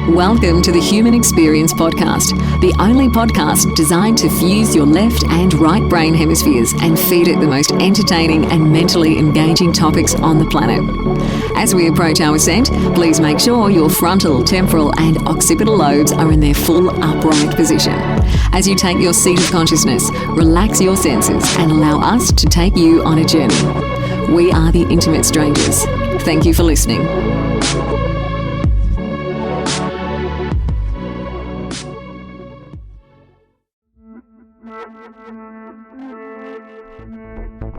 Welcome to the Human Experience Podcast, the only podcast designed to fuse your left and right brain hemispheres and feed it the most entertaining and mentally engaging topics on the planet. As we approach our ascent, please make sure your frontal, temporal and occipital lobes are in their full upright position. As you take your seat of consciousness, relax your senses and allow us to take you on a journey. We are the Intimate Strangers. Thank you for listening.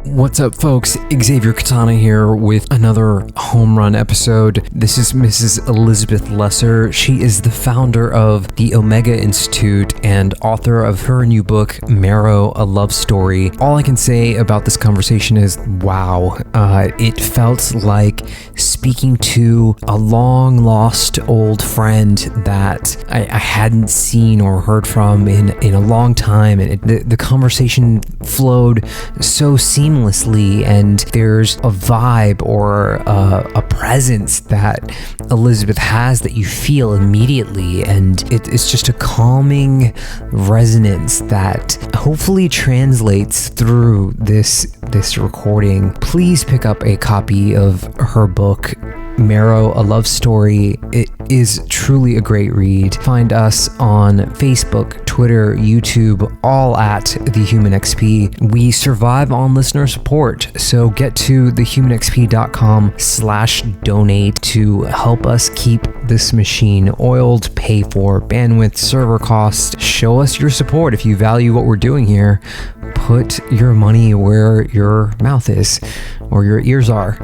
What's up, folks? Xavier Katana here with another home run episode. This is Mrs. Elizabeth Lesser. She is the founder of the Omega Institute and author of her new book, Marrow, A Love Story. All I can say about this conversation is, wow. It felt like speaking to a long-lost old friend that I hadn't seen or heard from in a long time. And the conversation flowed so seamlessly, and there's a vibe or a presence that Elizabeth has that you feel immediately, and it's just a calming resonance that hopefully translates through this recording. Please pick up a copy of her book, Marrow, A Love Story. It is truly a great read. Find us on Facebook, Twitter, YouTube, all at The Human XP. We survive on listener support, so get to thehumanxp.com/donate to help us keep this machine oiled, pay for bandwidth, server costs. Show us your support if you value what we're doing here. Put your money where your mouth is, or your ears are.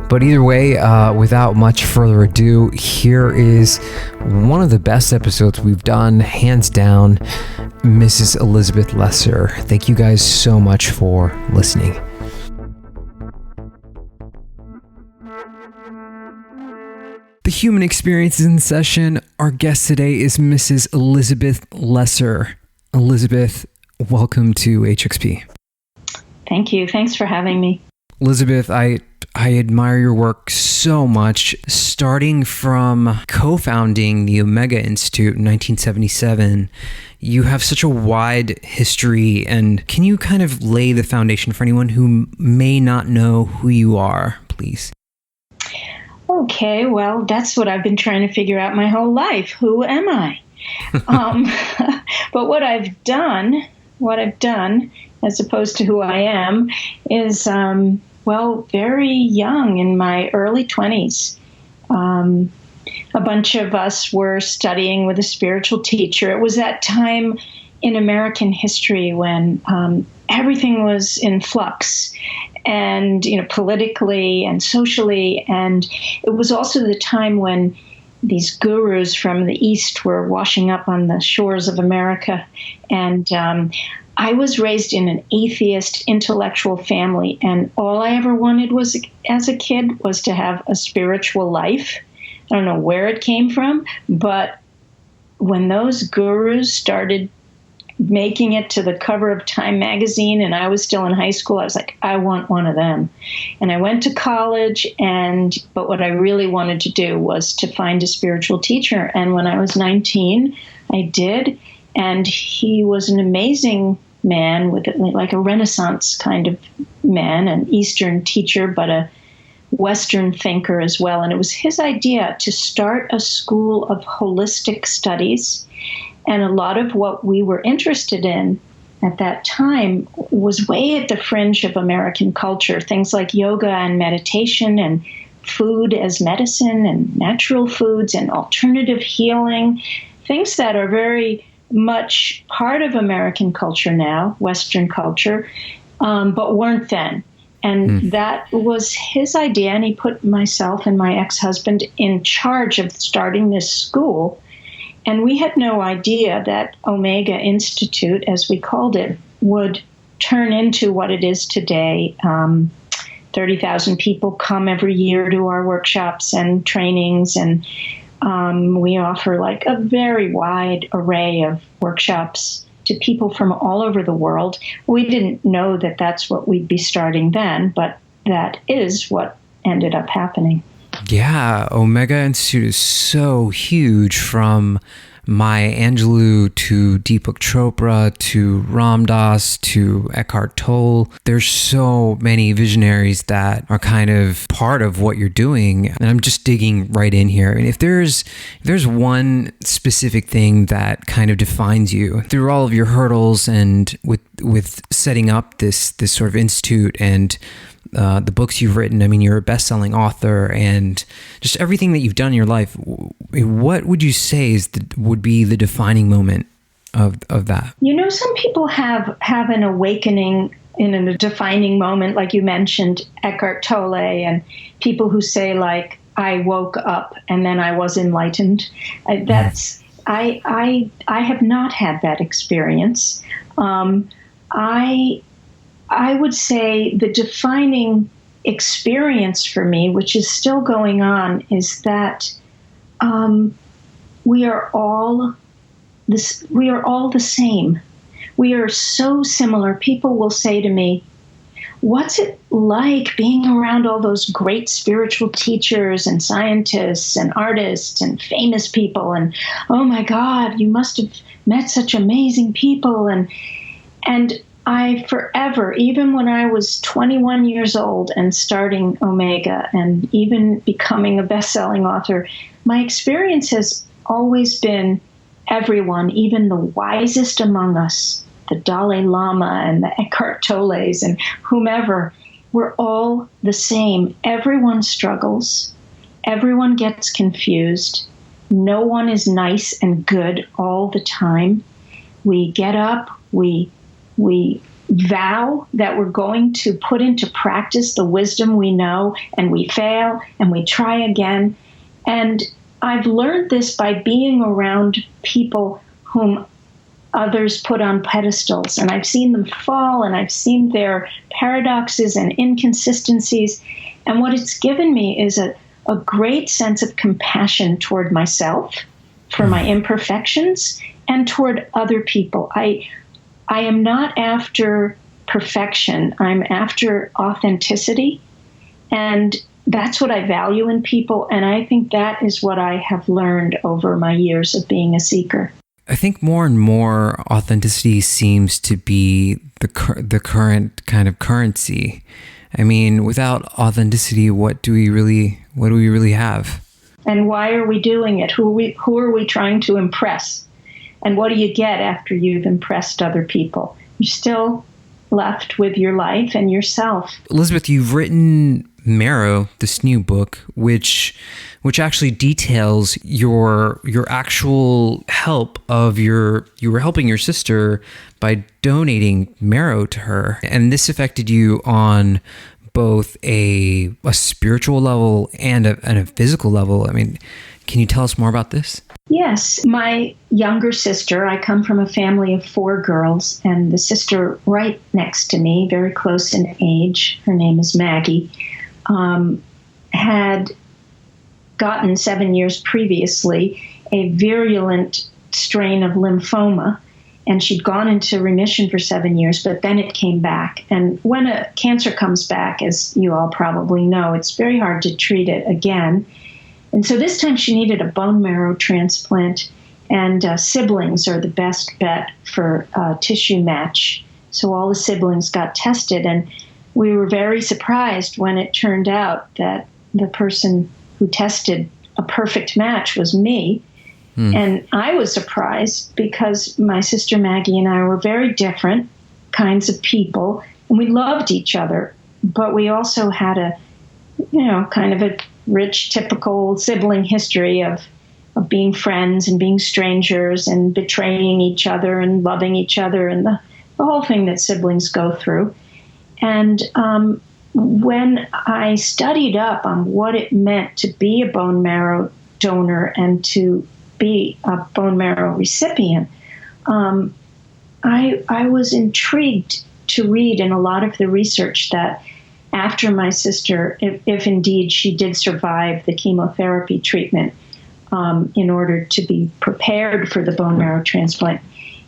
But either way, without much further ado, here is one of the best episodes we've done, hands down, Mrs. Elizabeth Lesser. Thank you guys so much for listening. The Human Experience is in session. Our guest today is Mrs. Elizabeth Lesser. Elizabeth, welcome to HXP. Thank you. Thanks for having me. Elizabeth, I admire your work so much, starting from co-founding the Omega Institute in 1977. You have such a wide history, and can you kind of lay the foundation for anyone who may not know who you are, please? Okay, well, that's what I've been trying to figure out my whole life. Who am I? But what I've done, as opposed to who I am, is, very young, in my early 20s. A bunch of us were studying with a spiritual teacher. It was that time in American history when everything was in flux, and politically and socially, and it was also the time when these gurus from the East were washing up on the shores of America. And I was raised in an atheist intellectual family, and all I ever wanted was, as a kid, was to have a spiritual life. I don't know where it came from, but when those gurus started making it to the cover of Time magazine and I was still in high school, I was like, I want one of them. And I went to college, but what I really wanted to do was to find a spiritual teacher. And when I was 19, I did. And he was an amazing man, with like a Renaissance kind of man, an Eastern teacher, but a Western thinker as well. And it was his idea to start a school of holistic studies. And a lot of what we were interested in at that time was way at the fringe of American culture. Things like yoga and meditation and food as medicine and natural foods and alternative healing, things that are very much part of American culture now, Western culture, but weren't then. And that was his idea, and he put myself and my ex-husband in charge of starting this school. And we had no idea that Omega Institute, as we called it, would turn into what it is today. 30,000 people come every year to our workshops and trainings, and we offer like a very wide array of workshops to people from all over the world. We didn't know that that's what we'd be starting then, but that is what ended up happening. Yeah, Omega Institute is so huge, from Maya Angelou to Deepak Chopra to Ram Dass to Eckhart Tolle. There's so many visionaries that are kind of part of what you're doing. And I'm just digging right in here. And if there's one specific thing that kind of defines you through all of your hurdles and with setting up this sort of institute and the books you've written, I mean, you're a best-selling author, and just everything that you've done in your life, what would you say would be the defining moment of that? You know, some people have an awakening in a defining moment, like you mentioned, Eckhart Tolle, and people who say, like, I woke up and then I was enlightened. I have not had that experience. I would say the defining experience for me, which is still going on, is that we are all the same. We are so similar. People will say to me, "What's it like being around all those great spiritual teachers and scientists and artists and famous people? And oh my God, you must have met such amazing people." And I forever, even when I was 21 years old and starting Omega and even becoming a best-selling author, my experience has always been everyone, even the wisest among us, the Dalai Lama and the Eckhart Tolles and whomever, we're all the same. Everyone struggles. Everyone gets confused. No one is nice and good all the time. We get up, we vow that we're going to put into practice the wisdom we know, and we fail and we try again. And I've learned this by being around people whom others put on pedestals, and I've seen them fall, and I've seen their paradoxes and inconsistencies. And what it's given me is a great sense of compassion toward myself for my imperfections and toward other people. I am not after perfection. I'm after authenticity. And that's what I value in people. And I think that is what I have learned over my years of being a seeker. I think more and more authenticity seems to be the current kind of currency. I mean, without authenticity, what do we really have? And why are we doing it? Who are we trying to impress? And what do you get after you've impressed other people? You're still left with your life and yourself. Elizabeth, you've written Marrow, this new book, which actually details your actual help of you were helping your sister by donating marrow to her. And this affected you on both a spiritual level and a physical level. I mean, can you tell us more about this? Yes. My younger sister, I come from a family of 4 girls, and the sister right next to me, very close in age, her name is Maggie, had gotten 7 years previously a virulent strain of lymphoma, and she'd gone into remission for 7 years, but then it came back. And when a cancer comes back, as you all probably know, it's very hard to treat it again. And so this time she needed a bone marrow transplant, and siblings are the best bet for tissue match. So all the siblings got tested, and we were very surprised when it turned out that the person who tested a perfect match was me. And I was surprised because my sister Maggie and I were very different kinds of people, and we loved each other, but we also had a, kind of a rich, typical sibling history of being friends and being strangers and betraying each other and loving each other and the whole thing that siblings go through. And when I studied up on what it meant to be a bone marrow donor and to be a bone marrow recipient, I was intrigued to read in a lot of the research that after my sister, if indeed she did survive the chemotherapy treatment in order to be prepared for the bone marrow transplant,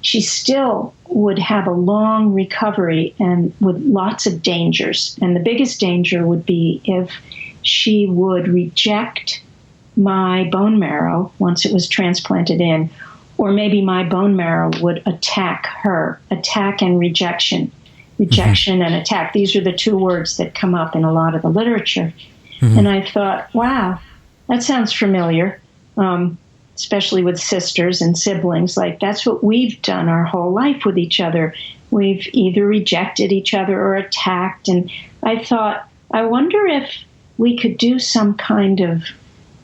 she still would have a long recovery and with lots of dangers. And the biggest danger would be if she would reject my bone marrow once it was transplanted in, or maybe my bone marrow would attack her. Attack and rejection. Rejection and attack. These are the two words that come up in a lot of the literature. And I thought, wow, that sounds familiar, especially with sisters and siblings. Like, that's what we've done our whole life with each other. We've either rejected each other or attacked. And I thought, I wonder if we could do some kind of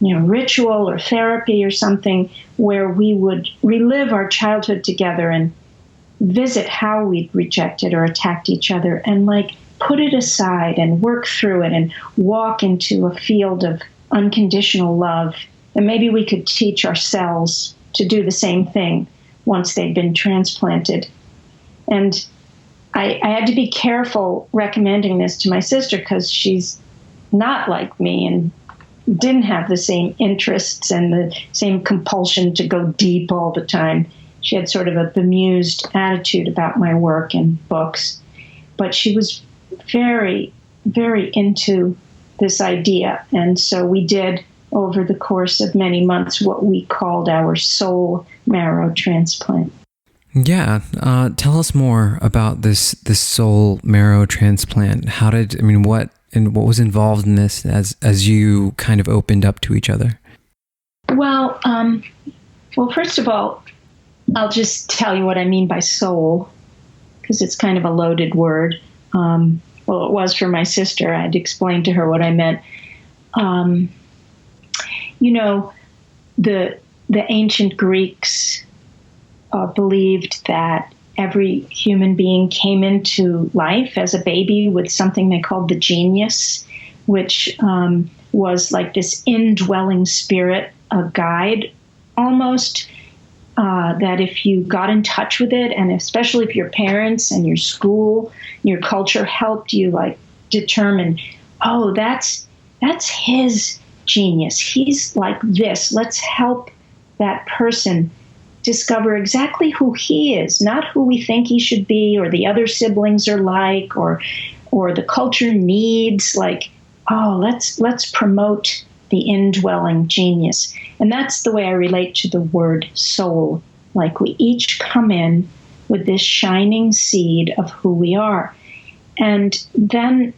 ritual or therapy or something where we would relive our childhood together and visit how we'd rejected or attacked each other and like put it aside and work through it and walk into a field of unconditional love. And maybe we could teach ourselves to do the same thing once they've been transplanted. And I had to be careful recommending this to my sister because she's not like me and didn't have the same interests and the same compulsion to go deep all the time. She had sort of a bemused attitude about my work and books, but she was very, very into this idea. And so we did, over the course of many months, what we called our soul marrow transplant. Yeah. Tell us more about this soul marrow transplant. What was involved in this as you kind of opened up to each other? Well, First of all, I'll just tell you what I mean by soul, because it's kind of a loaded word. It was for my sister. I'd explained to her what I meant. The ancient Greeks believed that every human being came into life as a baby with something they called the genius, which was like this indwelling spirit, a guide almost, that if you got in touch with it, and especially if your parents and your school, your culture helped you like determine, oh, that's his genius. He's like this. Let's help that person discover exactly who he is, not who we think he should be or the other siblings are like or the culture needs. Like, oh, let's promote the indwelling genius. And that's the way I relate to the word soul. Like, we each come in with this shining seed of who we are. And then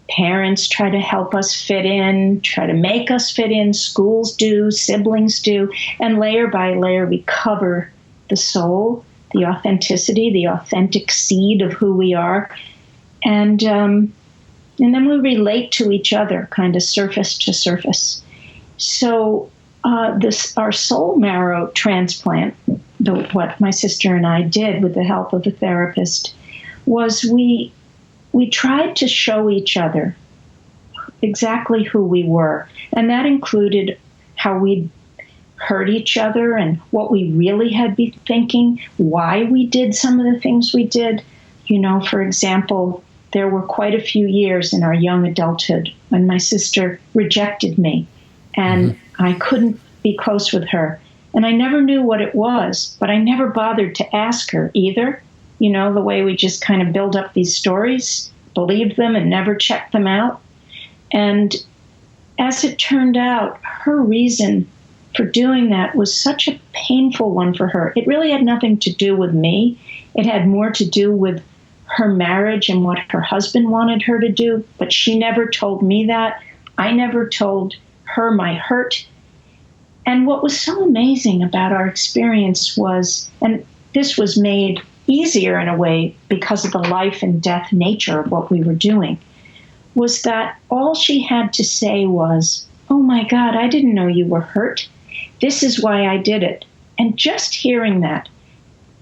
parents try to help us fit in, try to make us fit in. Schools do, siblings do. And layer by layer, we cover the soul, the authenticity, the authentic seed of who we are. And then we relate to each other, kind of surface to surface. So our soul marrow transplant, what my sister and I did with the help of a therapist, was we tried to show each other exactly who we were. And that included how we'd hurt each other and what we really had been thinking, why we did some of the things we did. For example, there were quite a few years in our young adulthood when my sister rejected me and I couldn't be close with her. And I never knew what it was, but I never bothered to ask her either. The way we just kind of build up these stories, believed them and never checked them out. And as it turned out, her reason for doing that was such a painful one for her. It really had nothing to do with me. It had more to do with her marriage and what her husband wanted her to do, but she never told me that. I never told her my hurt. And what was so amazing about our experience was, and this was made easier in a way because of the life and death nature of what we were doing, was that all she had to say was, oh my God, I didn't know you were hurt. This is why I did it. And just hearing that,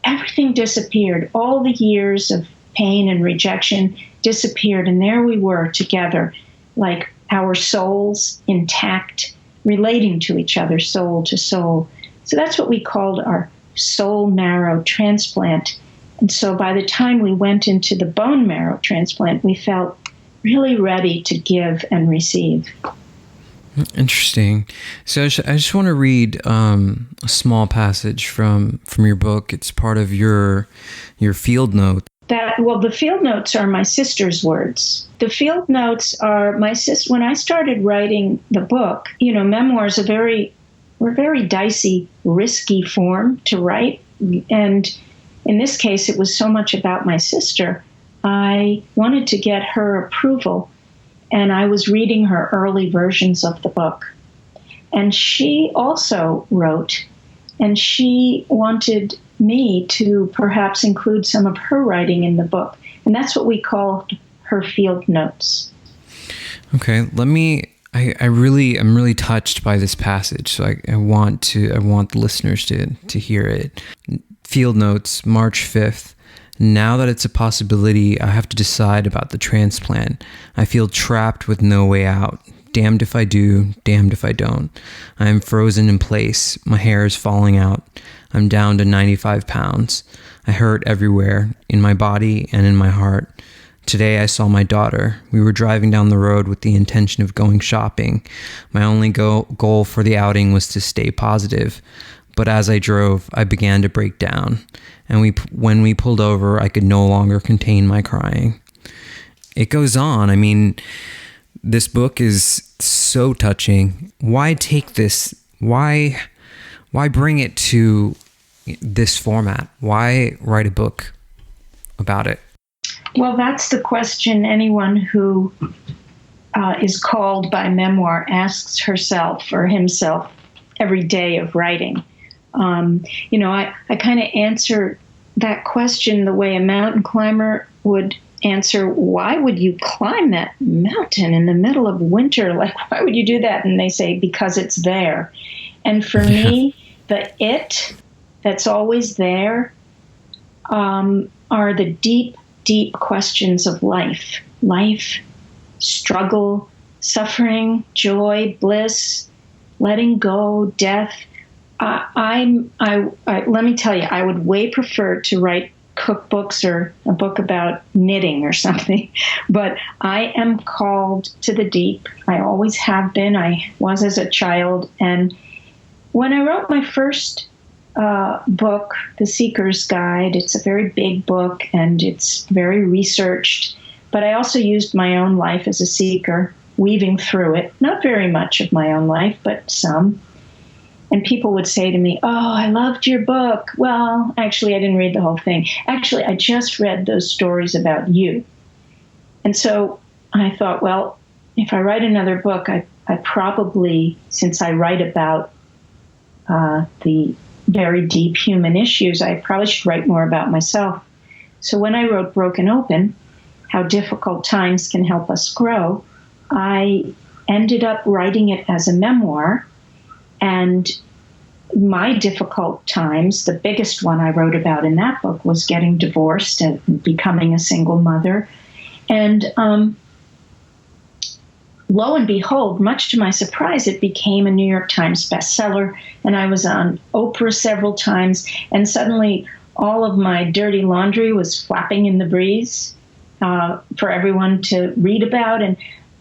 everything disappeared. All the years of pain and rejection disappeared, and there we were together, like our souls intact, relating to each other, soul to soul. So that's what we called our soul marrow transplant. And so by the time we went into the bone marrow transplant, we felt really ready to give and receive. Interesting. So I just want to read a small passage from your book. It's part of your field note. The field notes are my sister's words. The field notes are my sister. When I started writing the book, memoirs were very dicey, risky form to write. And in this case, it was so much about my sister. I wanted to get her approval, and I was reading her early versions of the book. And she also wrote, and she wanted me to perhaps include some of her writing in the book. And that's what we called her field notes. Okay, I'm really touched by this passage. So I want the listeners to hear it. Field notes, March 5th. Now that it's a possibility, I have to decide about the transplant. I feel trapped with no way out. Damned if I do, damned if I don't. I am frozen in place. My hair is falling out. I'm down to 95 pounds. I hurt everywhere, in my body and in my heart. Today I saw my daughter. We were driving down the road with the intention of going shopping. My only goal for the outing was to stay positive. But as I drove, I began to break down. And when we pulled over, I could no longer contain my crying. It goes on. I mean, this book is so touching. Why take this? Why bring it to this format? Why write a book about it? Well, that's the question anyone who is called by memoir asks herself or himself every day of writing. I kind of answer that question the way a mountain climber would answer, why would you climb that mountain in the middle of winter? Like, why would you do that? And they say, because it's there. And for me, the it that's always there are the deep, deep questions of life. Life, struggle, suffering, joy, bliss, letting go, death. Let me tell you, I would way prefer to write cookbooks or a book about knitting or something, but I am called to the deep. I always have been. I was as a child. And when I wrote my first book, The Seeker's Guide, it's a very big book and it's very researched, but I also used my own life as a seeker, weaving through it. Not very much of my own life, but some. And people would say to me, oh, I loved your book. Well, actually, I didn't read the whole thing. Actually, I just read those stories about you. And so I thought, well, if I write another book, I probably, since I write about the very deep human issues, I probably should write more about myself. So when I wrote Broken Open, How Difficult Times Can Help Us Grow, I ended up writing it as a memoir. And my difficult times, the biggest one I wrote about in that book was getting divorced and becoming a single mother. And lo and behold, much to my surprise, it became a New York Times bestseller. And I was on Oprah several times. And suddenly all of my dirty laundry was flapping in the breeze for everyone to read about. And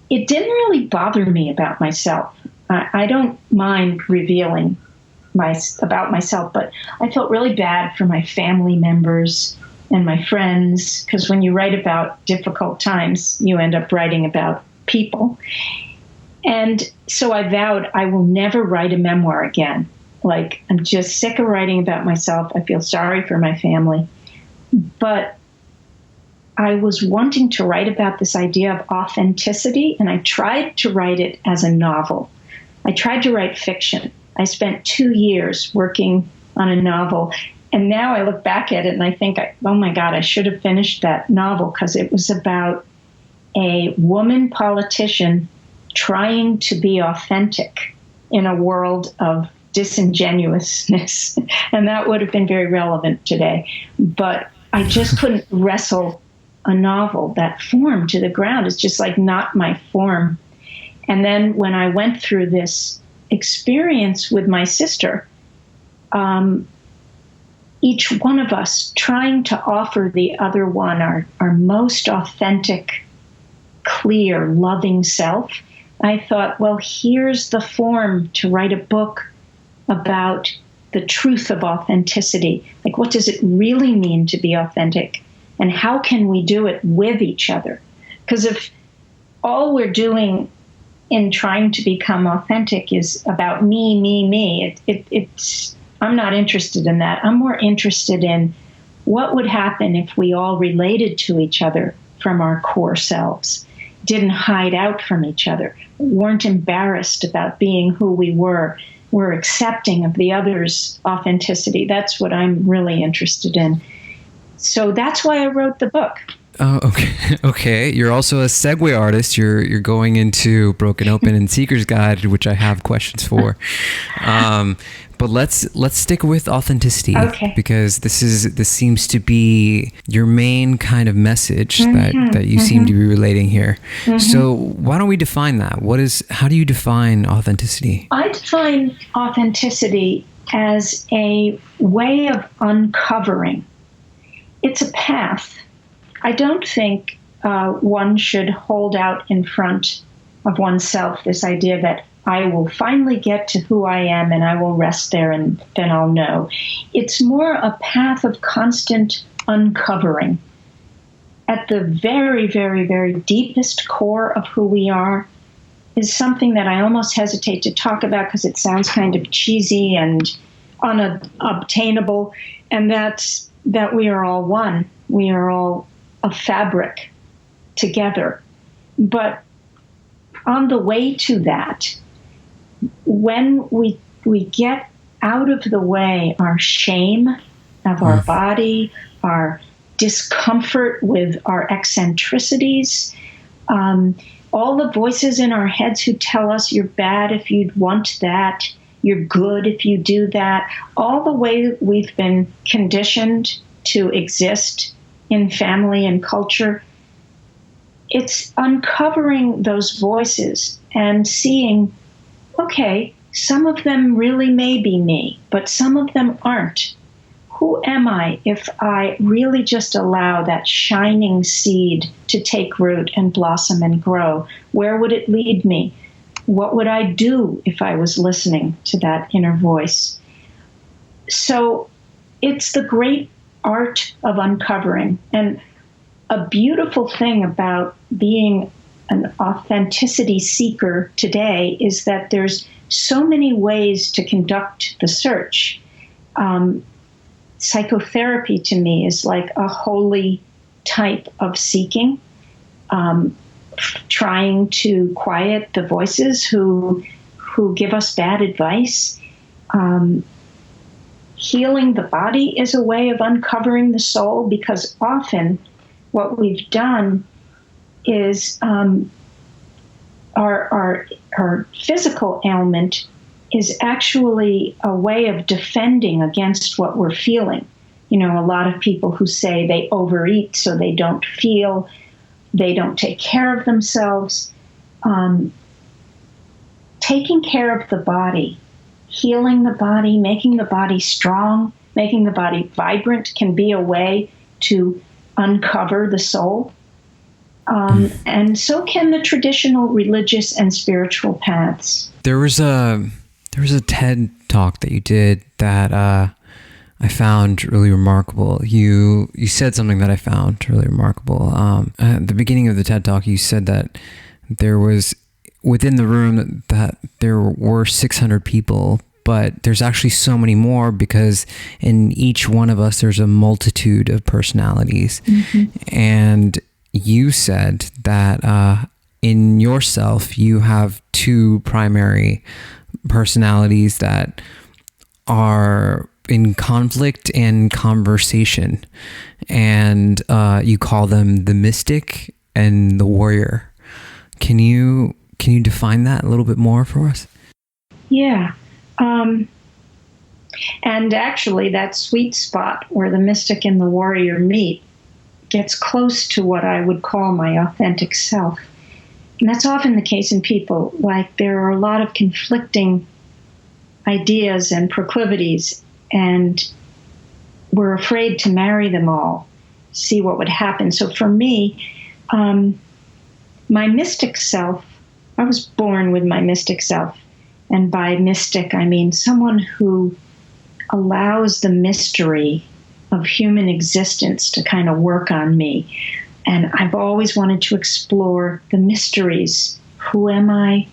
it didn't really bother me about myself. I don't mind revealing about myself, but I felt really bad for my family members and my friends, because when you write about difficult times, you end up writing about people. And so I vowed I will never write a memoir again. Like, I'm just sick of writing about myself. I feel sorry for my family. But I was wanting to write about this idea of authenticity, and I tried to write it as a novel. I tried to write fiction. I spent 2 years working on a novel. And now I look back at it and I think, oh my God, I should have finished that novel, because it was about a woman politician trying to be authentic in a world of disingenuousness. And that would have been very relevant today. But I just couldn't wrestle a novel, that form, to the ground. It's just like not my form. And then when I went through this experience with my sister, each one of us trying to offer the other one our most authentic, clear, loving self, I thought, well, here's the form to write a book about the truth of authenticity. Like, what does it really mean to be authentic? And how can we do it with each other? Because if all we're doing in trying to become authentic is about me, I'm not interested in that. I'm more interested in what would happen if we all related to each other from our core selves, didn't hide out from each other, weren't embarrassed about being who we were accepting of the other's authenticity. That's what I'm really interested in. So that's why I wrote the book. Oh, okay. Okay. You're also a segue artist. You're going into Broken Open and Seeker's Guide, which I have questions for. But let's stick with authenticity, okay, because this seems to be your main kind of message that you seem to be relating here. So why don't we define that? How do you define authenticity? I define authenticity as a way of uncovering. It's a path. I don't think one should hold out in front of oneself this idea that I will finally get to who I am and I will rest there and then I'll know. It's more a path of constant uncovering. At the very, very, very deepest core of who we are is something that I almost hesitate to talk about because it sounds kind of cheesy and unobtainable, and that's that we are all one. We are all a fabric together. But on the way to that, when we get out of the way our shame of our body, our discomfort with our eccentricities, all the voices in our heads who tell us you're bad if you want that, you're good if you do that, all the way we've been conditioned to exist in family and culture, it's uncovering those voices and seeing, okay, some of them really may be me, but some of them aren't. Who am I if I really just allow that shining seed to take root and blossom and grow? Where would it lead me? What would I do if I was listening to that inner voice? So it's the great art of uncovering. And a beautiful thing about being an authenticity seeker today is that there's so many ways to conduct the search. Psychotherapy to me is like a holy type of seeking, trying to quiet the voices who give us bad advice. Healing the body is a way of uncovering the soul, because often what we've done is our physical ailment is actually a way of defending against what we're feeling. You know, a lot of people who say they overeat so they don't feel, they don't take care of themselves. Taking care of the body, healing the body, making the body strong, making the body vibrant can be a way to uncover the soul. And so can the traditional religious and spiritual paths. There was a TED talk that you did that I found really remarkable. You said something that I found really remarkable. At the beginning of the TED talk, you said that there was within the room that there were 600 people, but there's actually so many more because in each one of us there's a multitude of personalities. And you said that in yourself you have two primary personalities that are in conflict and conversation, and you call them the mystic and the warrior. Can you define that a little bit more for us? Yeah. And actually that sweet spot where the mystic and the warrior meet gets close to what I would call my authentic self. And that's often the case in people. Like, there are a lot of conflicting ideas and proclivities, and we're afraid to marry them all, see what would happen. So for me, my mystic self, I was born with my mystic self. And by mystic, I mean someone who allows the mystery of human existence to kind of work on me. And I've always wanted to explore the mysteries. Who am I?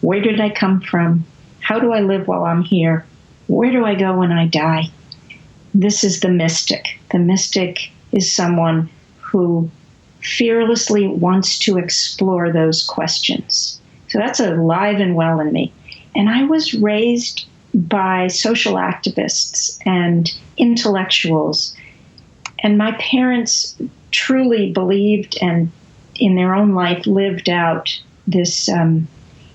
Where did I come from? How do I live while I'm here? Where do I go when I die? This is the mystic. The mystic is someone who fearlessly wants to explore those questions. So that's alive and well in me. And I was raised by social activists and intellectuals. And my parents truly believed and in their own life lived out this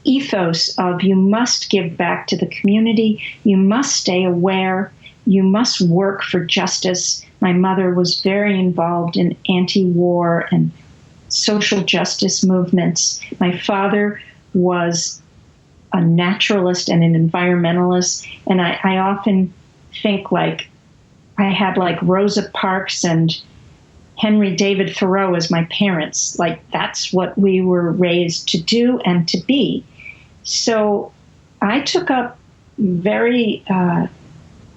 ethos of you must give back to the community, you must stay aware, you must work for justice. My mother was very involved in anti-war and social justice movements. My father was a naturalist and an environmentalist, and I often think like I had like Rosa Parks and Henry David Thoreau as my parents. Like that's what we were raised to do and to be. So I took up very,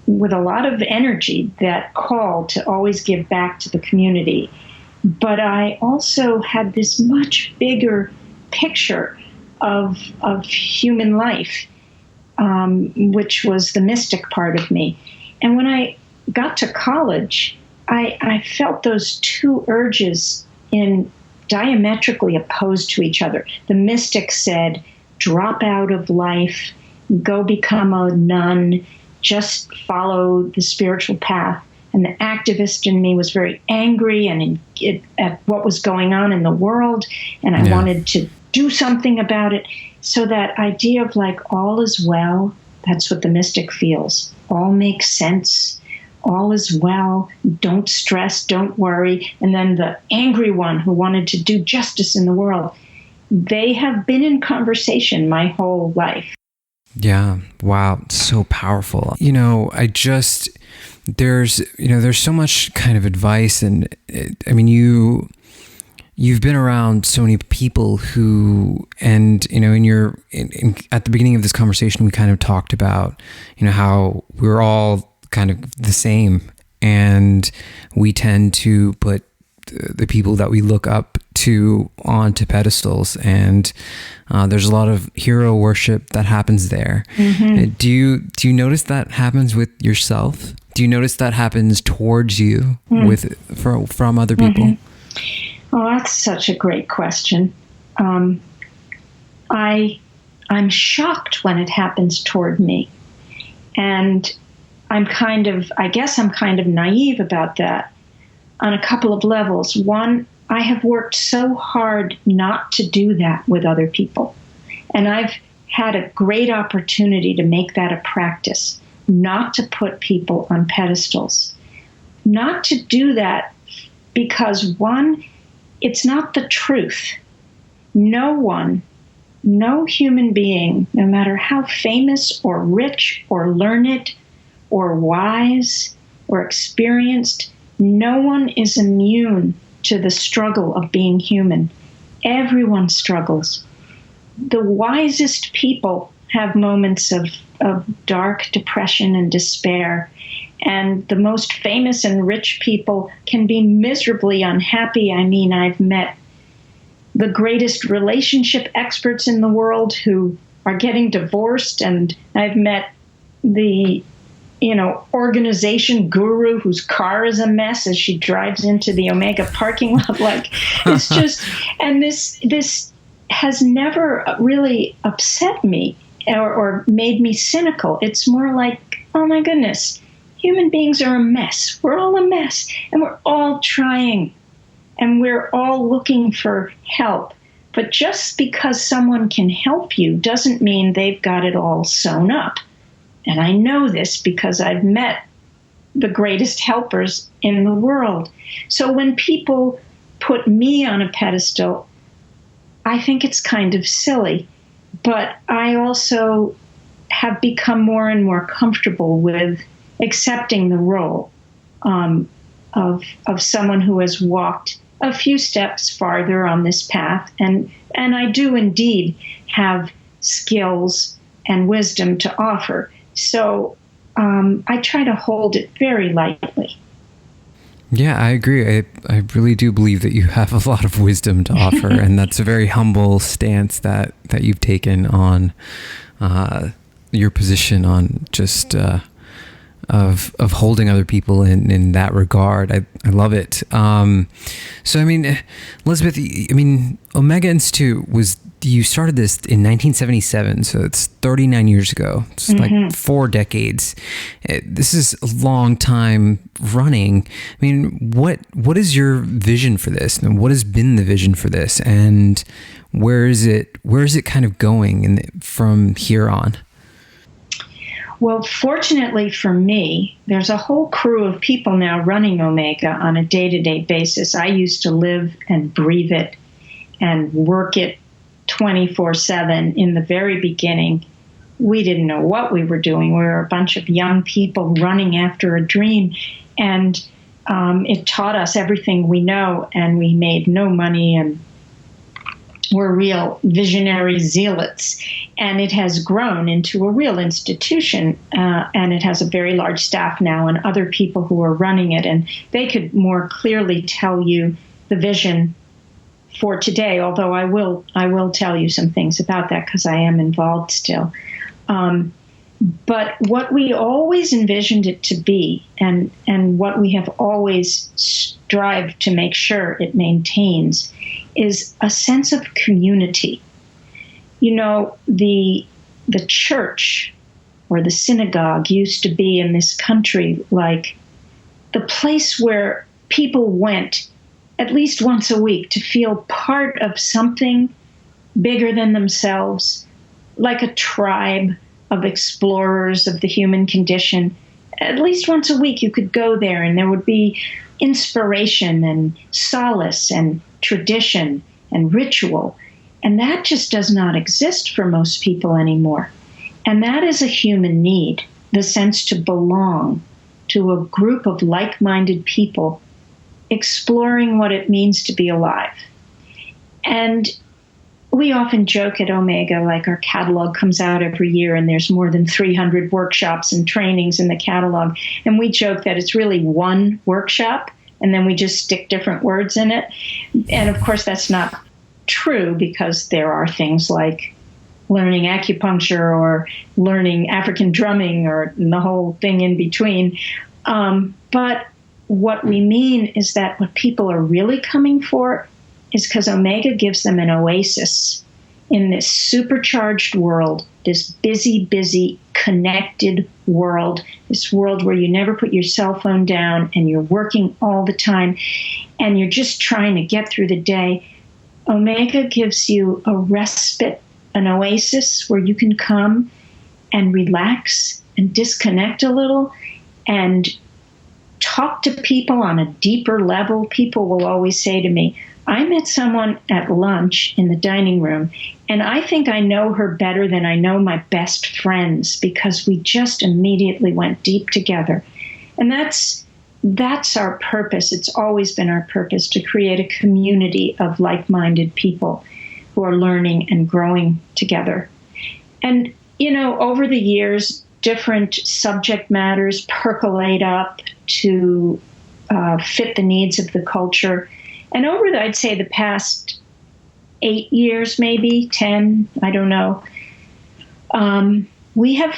with a lot of energy, that call to always give back to the community. But I also had this much bigger picture of human life, which was the mystic part of me. And when I got to college, I felt those two urges in diametrically opposed to each other. The mystic said, drop out of life, go become a nun, just follow the spiritual path. And the activist in me was very angry and at what was going on in the world, and I wanted to do something about it. So that idea of like all is well, that's what the mystic feels. All makes sense. All is well. Don't stress. Don't worry. And then the angry one who wanted to do justice in the world. They have been in conversation my whole life. Yeah. Wow. So powerful. There's so much kind of advice, and you've been around so many people who, and at the beginning of this conversation, we kind of talked about, how we're all kind of the same, and we tend to put the people that we look up to onto pedestals, and there's a lot of hero worship that happens there. Mm-hmm. Do you notice that happens with yourself? Do you notice that happens towards you from other people? Mm-hmm. Oh, that's such a great question. I'm shocked when it happens toward me, and I'm kind of naive about that on a couple of levels. One, I have worked so hard not to do that with other people. And I've had a great opportunity to make that a practice, not to put people on pedestals. Not to do that because, one, it's not the truth. No human being, no matter how famous or rich or learned or wise or experienced, no one is immune to the struggle of being human. Everyone struggles. The wisest people have moments of dark depression and despair, and the most famous and rich people can be miserably unhappy. I mean, I've met the greatest relationship experts in the world who are getting divorced, and I've met the organization guru whose car is a mess as she drives into the Omega parking lot. Like, it's just, and this has never really upset me or made me cynical. It's more like, oh my goodness, human beings are a mess. We're all a mess, and we're all trying, and we're all looking for help. But just because someone can help you doesn't mean they've got it all sewn up. And I know this because I've met the greatest helpers in the world. So when people put me on a pedestal, I think it's kind of silly. But I also have become more and more comfortable with accepting the role of someone who has walked a few steps farther on this path. And I do indeed have skills and wisdom to offer. So I try to hold it very lightly. Yeah, I agree. I really do believe that you have a lot of wisdom to offer, and that's a very humble stance that you've taken on your position on just of holding other people in that regard. I love it. So, I mean, Elizabeth, I mean, Omega Institute you started this in 1977, so it's 39 years ago. It's like 4 decades. This is a long time running. I mean, what is your vision for this, and what has been the vision for this, and where is it kind of going from here on? Well, fortunately for me, there's a whole crew of people now running Omega on a day-to-day basis. I used to live and breathe it and work it 24/7 in the very beginning. We didn't know what we were doing. We were a bunch of young people running after a dream, and it taught us everything we know, and we made no money, and we're real visionary zealots. And it has grown into a real institution, and it has a very large staff now and other people who are running it, and they could more clearly tell you the vision for today, although I will tell you some things about that because I am involved still. But what we always envisioned it to be, and what we have always strived to make sure it maintains, is a sense of community. You know, the church or the synagogue used to be in this country like the place where people went at least once a week to feel part of something bigger than themselves, like a tribe of explorers of the human condition. At least once a week you could go there and there would be inspiration and solace and tradition and ritual. And that just does not exist for most people anymore. And that is a human need, the sense to belong to a group of like-minded people exploring what it means to be alive. And we often joke at Omega, like our catalog comes out every year and there's more than 300 workshops and trainings in the catalog. And we joke that it's really one workshop and then we just stick different words in it. And of course, that's not true because there are things like learning acupuncture or learning African drumming or the whole thing in between. But what we mean is that what people are really coming for is because Omega gives them an oasis in this supercharged world, this busy, connected world, this world where you never put your cell phone down and you're working all the time and you're just trying to get through the day. Omega gives you a respite, an oasis where you can come and relax and disconnect a little and talk to people on a deeper level. People will always say to me, I met someone at lunch in the dining room, and I think I know her better than I know my best friends because we just immediately went deep together. And that's our purpose. It's always been our purpose to create a community of like-minded people who are learning and growing together. And, you know, over the years, different subject matters percolate up to fit the needs of the culture. And over, I'd say, the past 8 years, maybe 10, I don't know, we have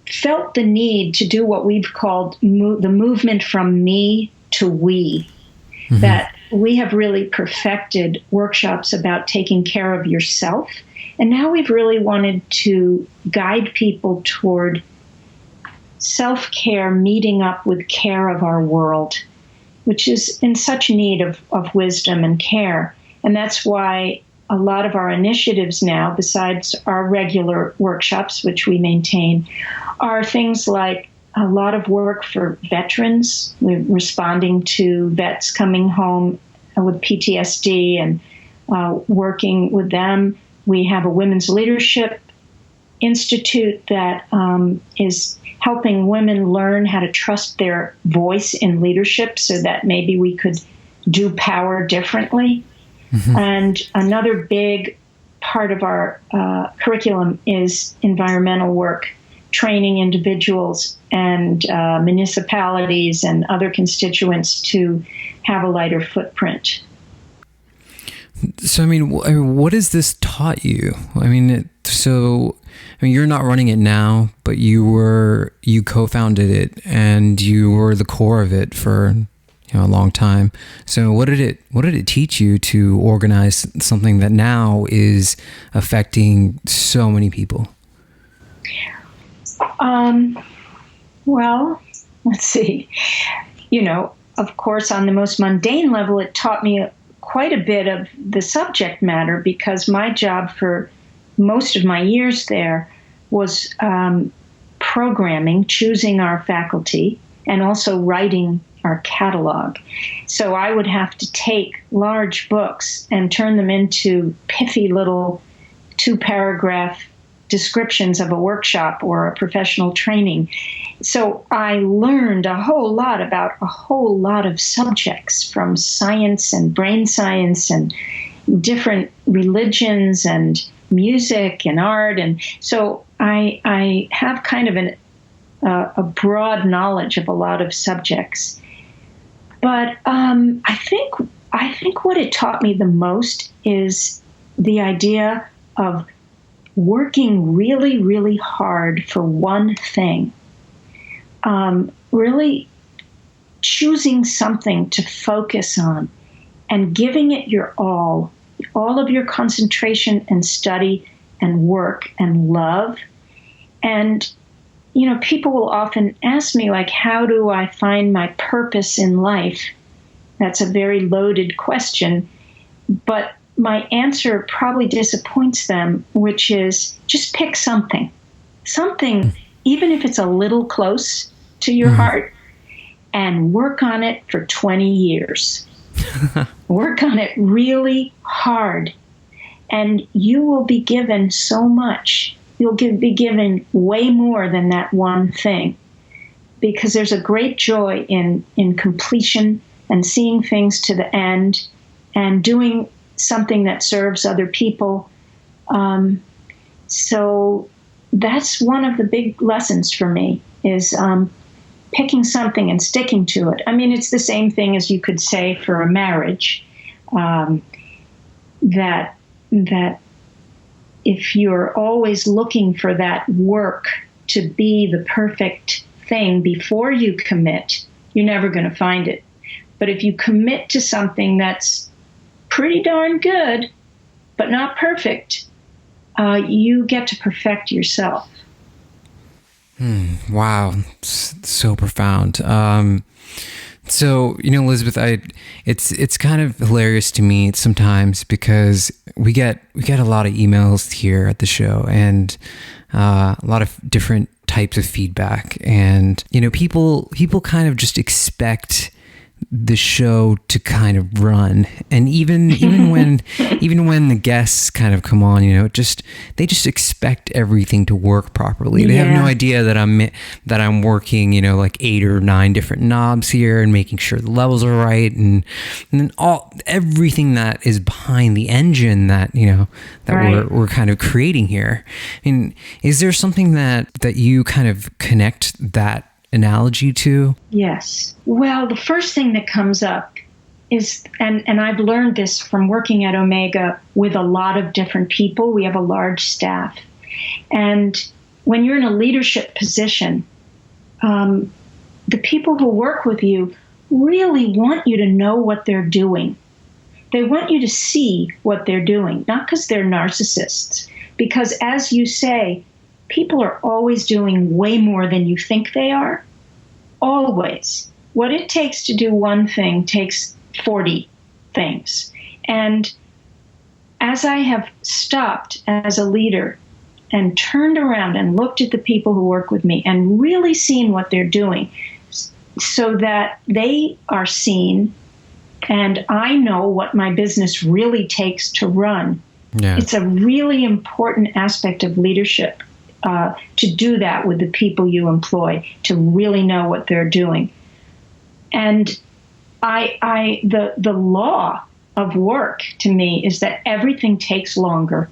felt the need to do what we've called the movement from me to we. Mm-hmm. That we have really perfected workshops about taking care of yourself. And now we've really wanted to guide people toward self-care, meeting up with care of our world, which is in such need of wisdom and care. And that's why a lot of our initiatives now, besides our regular workshops, which we maintain, are things like a lot of work for veterans. We're responding to vets coming home with PTSD and working with them. We have a women's leadership institute that is helping women learn how to trust their voice in leadership so that maybe we could do power differently. Mm-hmm. And another big part of our curriculum is environmental work, training individuals and municipalities and other constituents to have a lighter footprint. So, I mean, what has this taught you? I mean, you're not running it now, but you co-founded it and you were the core of it for a long time. So, what did it teach you to organize something that now is affecting so many people? Well, let's see. Of course, on the most mundane level, it taught me quite a bit of the subject matter, because my job for most of my years there was programming, choosing our faculty, and also writing our catalog. So I would have to take large books and turn them into pithy little 2-paragraph descriptions of a workshop or a professional training. So I learned a whole lot about a whole lot of subjects, from science and brain science and different religions and music and art. And so I have kind of a broad knowledge of a lot of subjects. But I think what it taught me the most is the idea of working really, really hard for one thing. Really choosing something to focus on and giving it your all of your concentration and study and work and love. And, people will often ask me, like, how do I find my purpose in life? That's a very loaded question, but my answer probably disappoints them, which is just pick something, even if it's a little close to your heart, and work on it for 20 years. Work on it really hard, and you will be given so much. You'll be given way more than that one thing, because there's a great joy in completion and seeing things to the end and doing something that serves other people. So that's one of the big lessons for me, is picking something and sticking to it. I mean, it's the same thing as you could say for a marriage, that if you're always looking for that work to be the perfect thing before you commit, you're never going to find it. But if you commit to something that's pretty darn good, but not perfect, you get to perfect yourself. Wow, so profound. So, Elizabeth, it's kind of hilarious to me sometimes, because we get a lot of emails here at the show, and a lot of different types of feedback, and people kind of just expect the show to kind of run, and even when the guests kind of come on, they just expect everything to work properly. They have no idea that I'm working, like 8 or 9 different knobs here and making sure the levels are right, and then everything that is behind the engine that right. we're kind of creating here. I mean, is there something that you kind of connect that analogy to? Yes. Well, the first thing that comes up is, and I've learned this from working at Omega with a lot of different people. We have a large staff. And when you're in a leadership position, the people who work with you really want you to know what they're doing. They want you to see what they're doing, not because they're narcissists. Because, as you say, people are always doing way more than you think they are. Always. What it takes to do one thing takes 40 things. And as I have stopped as a leader and turned around and looked at the people who work with me and really seen what they're doing so that they are seen and I know what my business really takes to run, it's a really important aspect of leadership. To do that with the people you employ, to really know what they're doing. And the law of work to me is that everything takes longer.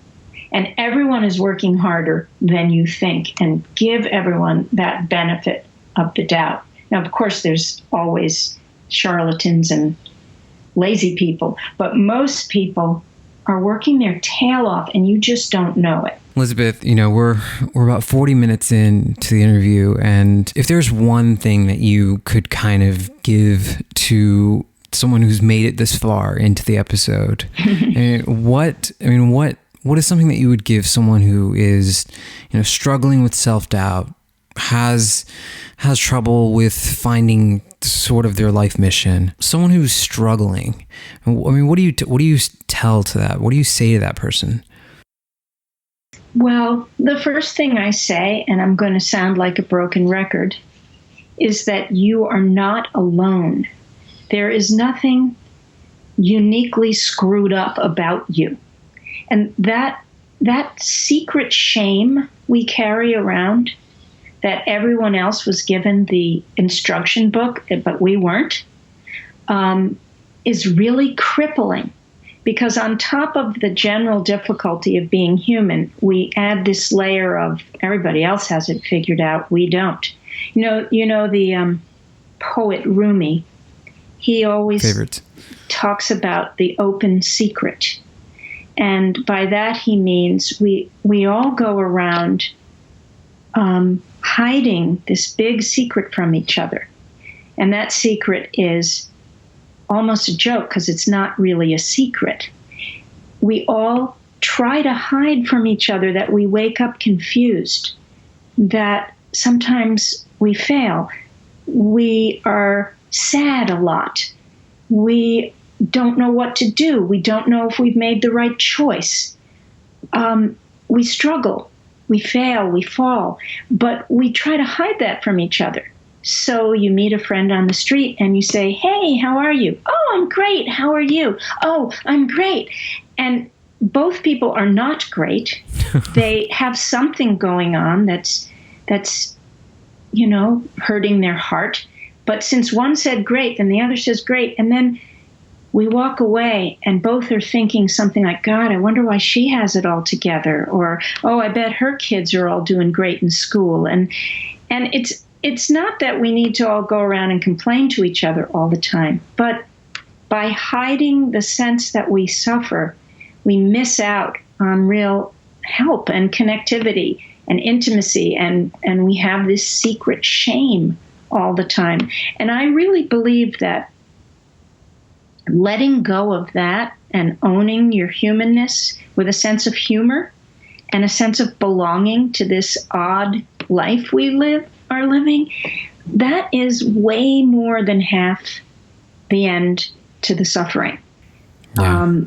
And everyone is working harder than you think, and give everyone that benefit of the doubt. Now, of course, there's always charlatans and lazy people, but most people are working their tail off and you just don't know it. Elizabeth, we're about 40 minutes into the interview, and if there's one thing that you could kind of give to someone who's made it this far into the episode, what is something that you would give someone who is, struggling with self-doubt, has trouble with finding sort of their life mission, someone who's struggling? What do you tell to that? What do you say to that person? Well, the first thing I say, and I'm going to sound like a broken record, is that you are not alone. There is nothing uniquely screwed up about you. And that secret shame we carry around, that everyone else was given the instruction book, but we weren't, is really crippling. Because on top of the general difficulty of being human, we add this layer of everybody else has it figured out, we don't. The poet Rumi, he always talks about the open secret. And by that he means we all go around hiding this big secret from each other. And that secret is almost a joke because it's not really a secret. We all try to hide from each other that we wake up confused, that sometimes we fail. We are sad a lot. We don't know what to do. We don't know if we've made the right choice. We struggle. We fail. We fall. But we try to hide that from each other. So you meet a friend on the street and you say, "Hey, how are you?" "Oh, I'm great. How are you?" "Oh, I'm great." And both people are not great. They have something going on that's hurting their heart. But since one said great, then the other says great. And then we walk away and both are thinking something like, "God, I wonder why she has it all together." Or, "Oh, I bet her kids are all doing great in school." And it's not that we need to all go around and complain to each other all the time, but by hiding the sense that we suffer, we miss out on real help and connectivity and intimacy, and we have this secret shame all the time. And I really believe that letting go of that and owning your humanness with a sense of humor and a sense of belonging to this odd life we are living, that is way more than half the end to the suffering. Yeah.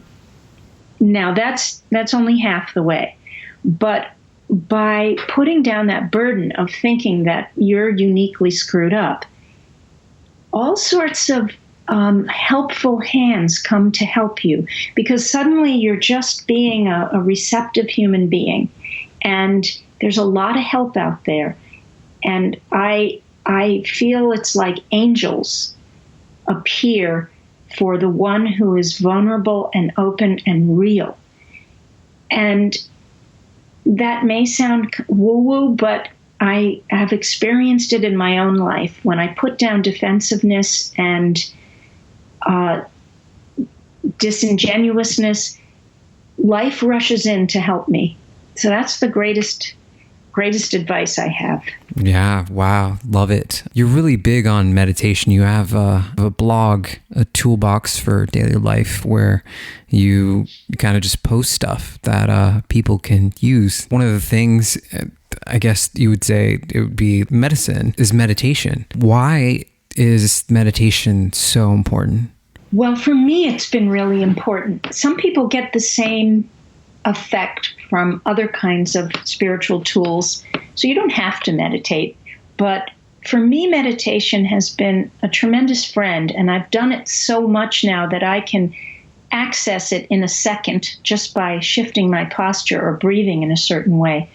Now that's only half the way, but by putting down that burden of thinking that you're uniquely screwed up, all sorts of helpful hands come to help you, because suddenly you're just being a receptive human being, and there's a lot of help out there. And I feel it's like angels appear for the one who is vulnerable and open and real. And that may sound woo-woo, but I have experienced it in my own life. When I put down defensiveness and disingenuousness, life rushes in to help me. So that's the greatest advice I have. Yeah, wow, love it. You're really big on meditation. You have a blog, a toolbox for daily life, where you kind of just post stuff that people can use. One of the things, I guess you would say it would be medicine, is meditation. Why is meditation so important? Well, for me, it's been really important. Some people get the same effect from other kinds of spiritual tools, so you don't have to meditate. But for me, meditation has been a tremendous friend, and I've done it so much now that I can access it in a second just by shifting my posture or breathing in a certain way.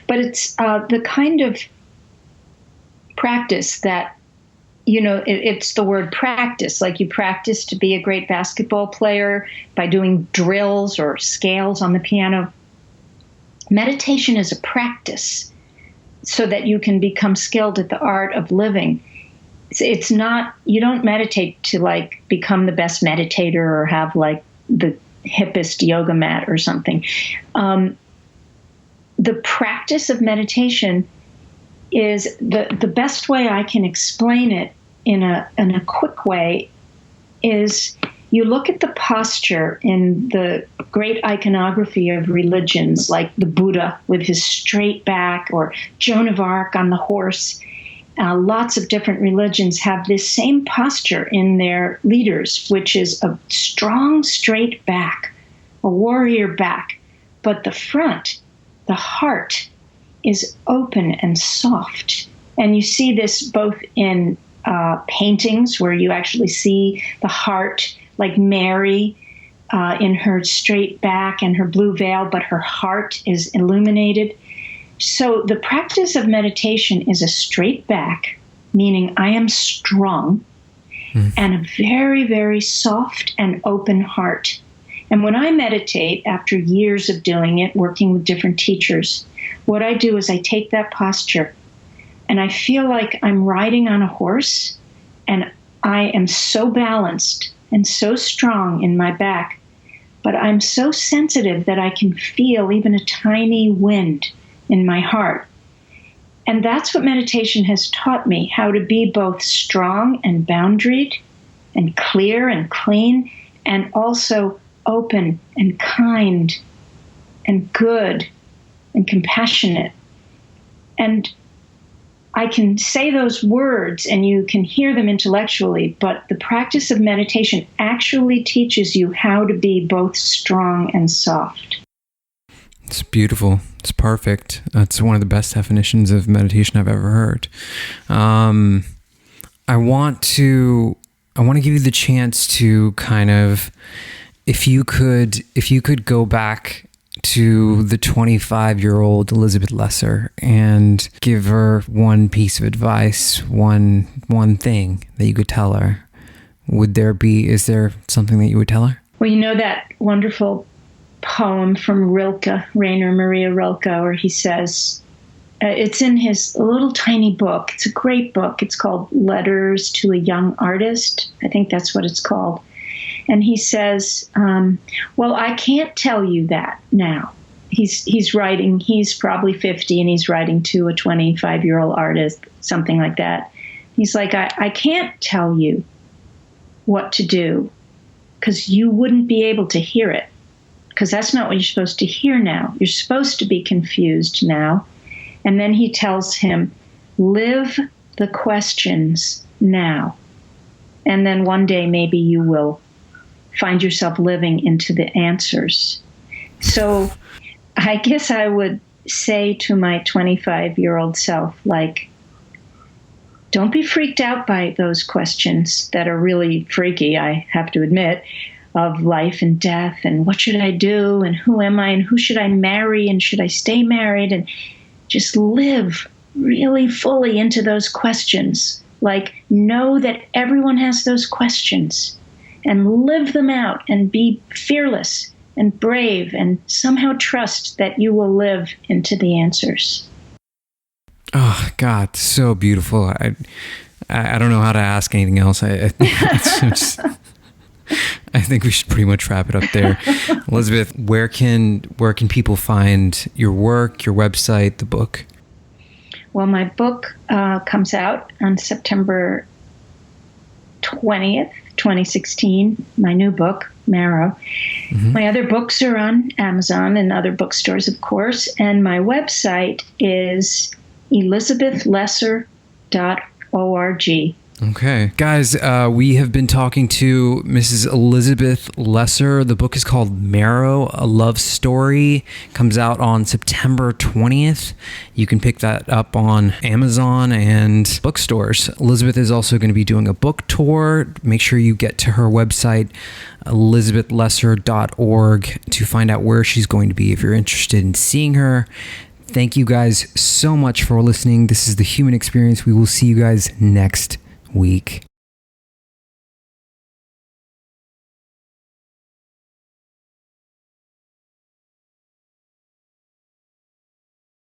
But it's the kind of practice that, it's the word practice, like you practice to be a great basketball player by doing drills or scales on the piano. meditation is a practice so that you can become skilled at the art of living. It's not, you don't meditate to like become the best meditator or have like the hippest yoga mat or something. The practice of meditation is the best way I can explain it in a quick way is you look at the posture in the great iconography of religions like the Buddha with his straight back, or Joan of Arc on the horse. Lots of different religions have this same posture in their leaders, which is a strong, straight back, a warrior back. But the front, the heart, is open and soft. And you see this both in paintings where you actually see the heart, like Mary in her straight back and her blue veil, but her heart is illuminated. So the practice of meditation is a straight back, meaning I am strong, and a very, very soft and open heart. And when I meditate, after years of doing it, working with different teachers, what I do is I take that posture and I feel like I'm riding on a horse, and I am so balanced and so strong in my back, but I'm so sensitive that I can feel even a tiny wind in my heart. And that's what meditation has taught me, how to be both strong and boundaried and clear and clean, and also open and kind and good and compassionate. And I can say those words and you can hear them intellectually, but the practice of meditation actually teaches you how to be both strong and soft. It's beautiful. It's perfect. That's one of the best definitions of meditation I've ever heard. I want to give you the chance to kind of, if you could go back to the 25-year-old Elizabeth Lesser and give her one piece of advice, one thing that you could tell her, is there something that you would tell her? Well, you know that wonderful poem from Rilke, Rainer Maria Rilke, where he says, it's in his little tiny book. It's a great book. It's called Letters to a Young Artist. I think that's what it's called. And he says, well, I can't tell you that now. He's writing, he's probably 50 and he's writing to a 25-year-old artist, something like that. He's like, I can't tell you what to do because you wouldn't be able to hear it, because that's not what you're supposed to hear now. You're supposed to be confused now. And then he tells him, live the questions now. And then one day maybe you will find yourself living into the answers. So I guess I would say to my 25-year-old self, like, don't be freaked out by those questions that are really freaky, I have to admit, of life and death and what should I do and who am I and who should I marry and should I stay married, and just live really fully into those questions. Like, know that everyone has those questions and live them out and be fearless and brave and somehow trust that you will live into the answers. Oh, God, so beautiful. I don't know how to ask anything else. I think we should pretty much wrap it up there. Elizabeth, where can people find your work, your website, the book? Well, my book comes out on September 20th, 2016, my new book, Marrow. Mm-hmm. My other books are on Amazon and other bookstores, of course, and my website is elizabethlesser.org. Okay. Guys, we have been talking to Mrs. Elizabeth Lesser. The book is called Marrow, A Love Story. Comes out on September 20th. You can pick that up on Amazon and bookstores. Elizabeth is also going to be doing a book tour. Make sure you get to her website, elizabethlesser.org, to find out where she's going to be if you're interested in seeing her. Thank you guys so much for listening. This is The Human Experience. We will see you guys next week.